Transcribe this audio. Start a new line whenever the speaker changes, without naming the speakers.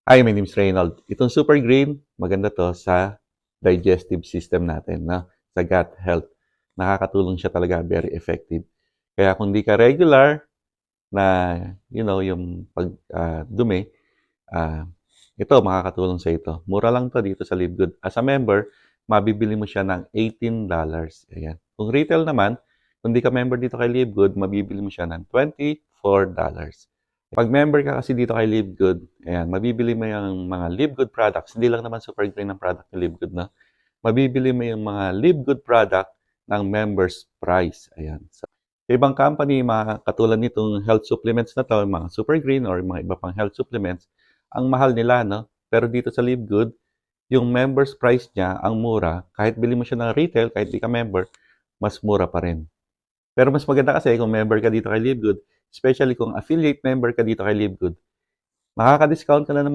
Hi, my name is Reynald. Itong Super Green, maganda to sa digestive system natin, no? Sa gut health. Nakakatulong siya talaga, very effective. Kaya kung di ka regular na, yung pag dumi, ito, makakatulong sa ito. Mura lang to dito sa Live Good. As a member, mabibili mo siya ng $18. Ayan. Kung retail naman, kung di ka member dito kay Live Good, mabibili mo siya ng $24. Pag member ka kasi dito kay Live Good, ayan, mabibili mo yung mga Live Good products. Hindi lang naman super green ang product ni Live Good, no? Mabibili mo yung mga Live Good product ng members price. Ayan. So, ibang company, mga katulad nitong health supplements na to, mga super green or mga iba pang health supplements, ang mahal nila, no? Pero dito sa Live Good, yung members price niya, ang mura. Kahit bili mo siya ng retail, kahit di ka member, mas mura pa rin. Pero mas maganda kasi kung member ka dito kay Live Good, especially kung affiliate member ka dito kay Live Good, makaka-discount ka na ng